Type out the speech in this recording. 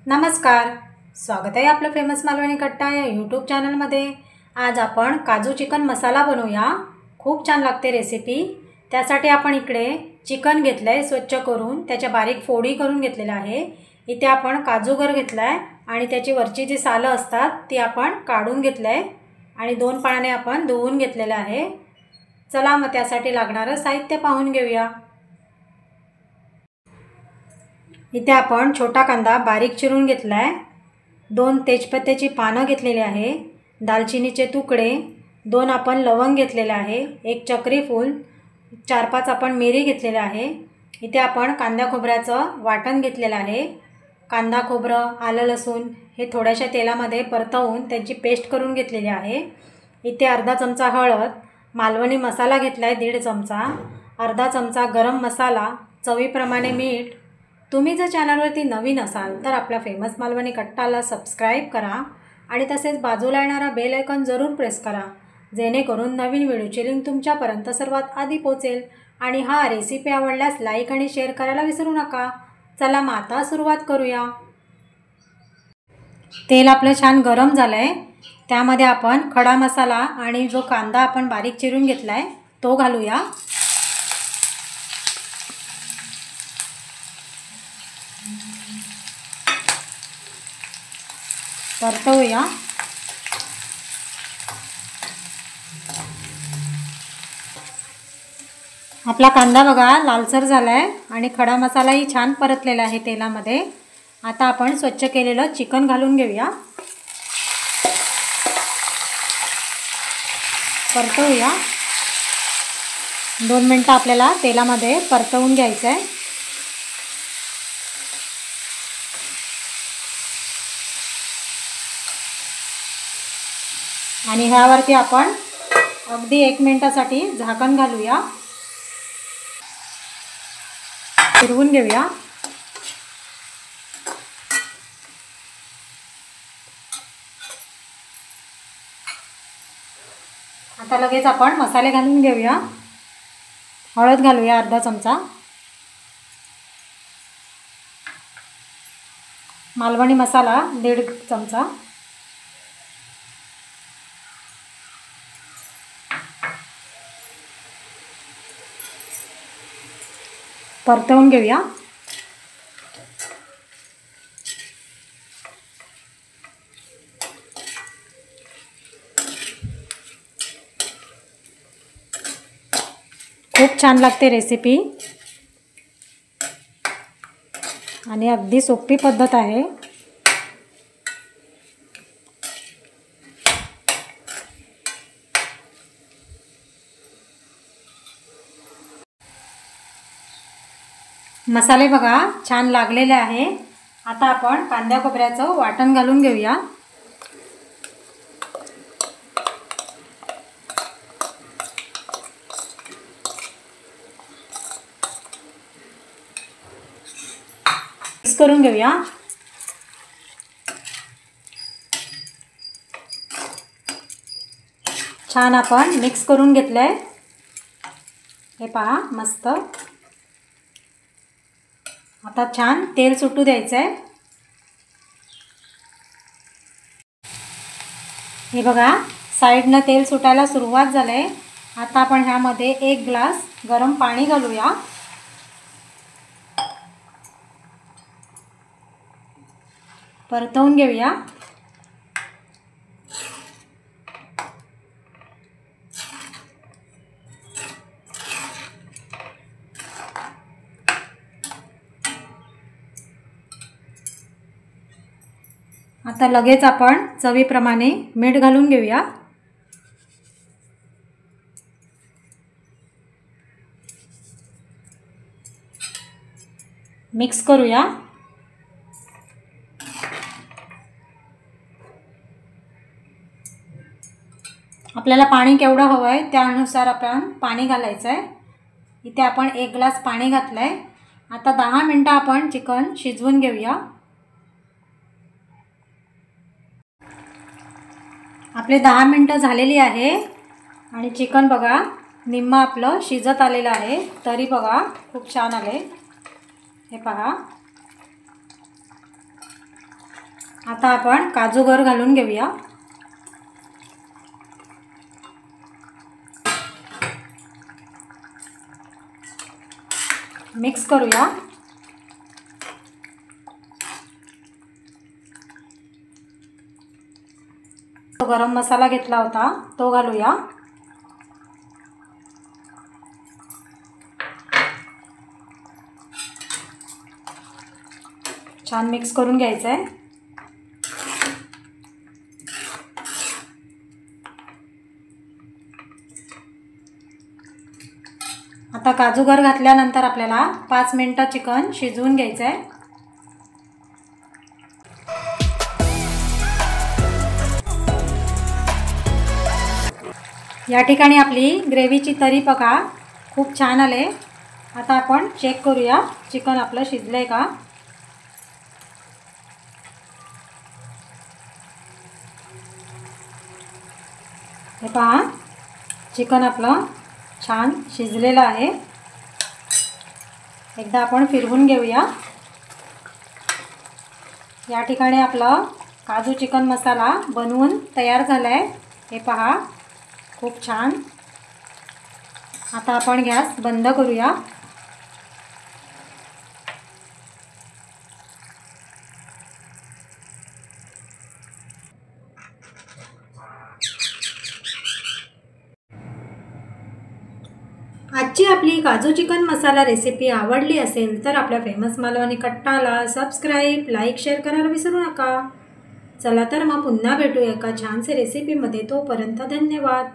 नमस्कार, स्वागत आहे आपलं फेमस मालवणी कट्टा या यूट्यूब चॅनलमध्ये। आज आपण काजू चिकन मसाला बनवूया। खूप छान लागते रेसिपी। त्यासाठी आपण इकडे चिकन घेतलं आहे, स्वच्छ करून त्याच्या बारीक फोडी करून घेतलेल्या आहे। इथे आपण काजूगर घेतला आहे आणि त्याची वरची जी सालं असतात ती आपण काढून घेतलं आहे आणि 2 पाण्याने आपण धुवून घेतलेलं आहे। चला मग त्यासाठी लागणारं साहित्य पाहून घेऊया। इथे आपण छोटा कांदा बारीक चिरून घेतला आहे, 2 तेजपत्त्याची पानं घेतलेली आहे, दालचिनीचे तुकडे, 2 आपण लवंग घेतलेले आहे, 1 चक्री फूल, 4-5 आपण मिरी घेतलेले आहे। इथे आपण कांदा खोबऱ्याचं वाटण घेतलेलं आहे। कांदा खोबरं आलं लसूण हे थोड्याशा तेलामध्ये परतवून त्याची पेस्ट करून घेतलेली आहे। इथे अर्धा चमचा हळद, मालवणी मसाला घेतला आहे 1.5 चमचा, अर्धा चमचा गरम मसाला, चवीप्रमाणे मीठ। तुम्ही जर चॅनलवरती नवीन असाल तर आपल्या फेमस मालवणी कट्टाला सबस्क्राईब करा आणि तसेच बाजूला येणारा बेल आयकॉन जरूर प्रेस करा, जेणेकरून नवीन व्हिडिओची लिंक तुमच्यापर्यंत सर्वात आधी पोहोचेल। आणि हा रेसिपी आवडल्यास लाईक आणि शेअर करायला विसरू नका। चला मग आता सुरुवात करूया। तेल आपलं छान गरम झालं आहे, त्यामध्ये आपण खडा मसाला आणि जो कांदा आपण बारीक चिरून घेतला आहे तो घालूया। परतवूया। आपला कांदा बघा लालसर झाला आहे आणि खडा मसालाही छान परतलेला आहे तेलामध्ये। आता आपण स्वच्छ केलेलं चिकन घालून घेऊया, परतवूया। 2 मिनिटं आपल्याला तेलामध्ये परतवून घ्यायचं आहे। आणि ह्यावरती आपण अगदी 1 मिनिटासाठी झाकण घालूया, फिरवून घेऊया। आता लगेच आपण मसाले घालून घेऊया। हळद घालूया अर्धा चमचा, मालवणी मसाला 1.5 चमचा, परतवून घेऊया। खूप छान लागते रेसिपी आणि अगदी सोपी पद्धत आहे। मसाले बघा छान लागलेले आहे। आता आपण कांदा खोबऱ्याचं वाटण घालून घेऊया। मिक्स करून घेऊया। छान आपण मिक्स करून घेतलंय, हे पहा मस्त। आता छान तेल सुटू द्यायचं आहे। हे बघा साईडनं तेल सुटायला सुरुवात झाली। आता आपण ह्यामध्ये 1 ग्लास गरम पाणी घालूया, परतवून घेऊया। आता लगेच आपण चवीप्रमाणे मीठ घालून घेऊया। मिक्स करूया। आपल्याला पाणी केवढं हवं आहे त्यानुसार आपण पाणी घालायचं आहे। इथे आपण 1 ग्लास पाणी घातलं आहे। आता 10 मिनिटं आपण चिकन शिजवून घेऊया। आपले 10 मिनिटं झालेली आहे आणि चिकन बघा निम्म आपलं शिजत आलेलं आहे, तरी बघा खूप छान आले। हे पहा, आता आपण काजू गर घालून घेऊया। मिक्स करूया। तो गरम मसाला घेतला होता तो घालूया। छान मिक्स करून घ्यायचं आहे। आता काजू गर घातल्यानंतर आपल्याला 5 मिनिटं चिकन शिजवून घ्यायचं आहे। या ठिकाणी आपली ग्रेव्हीची तरी बघा खूप छान आले। आता आपण चेक करूया चिकन आपलं शिजलंय का। हे पहा, चिकन आपलं छान शिजलेलं आहे। एकदा आपण फिरवून घेऊया। या ठिकाणी आपलं काजू चिकन मसाला बनवून तयार झाला आहे। हे पहा, खूप छान। आता आपण गॅस बंद करूया। आजची आपली काजू चिकन मसाला रेसिपी आवडली असेल तर आपल्या फेमस मालवणी कट्टाला सबस्क्राईब, लाईक, शेअर करायला विसरू नका। चला तर मग पुन्हा भेटूया एका छानसे रेसिपीमध्ये। तोपर्यंत धन्यवाद।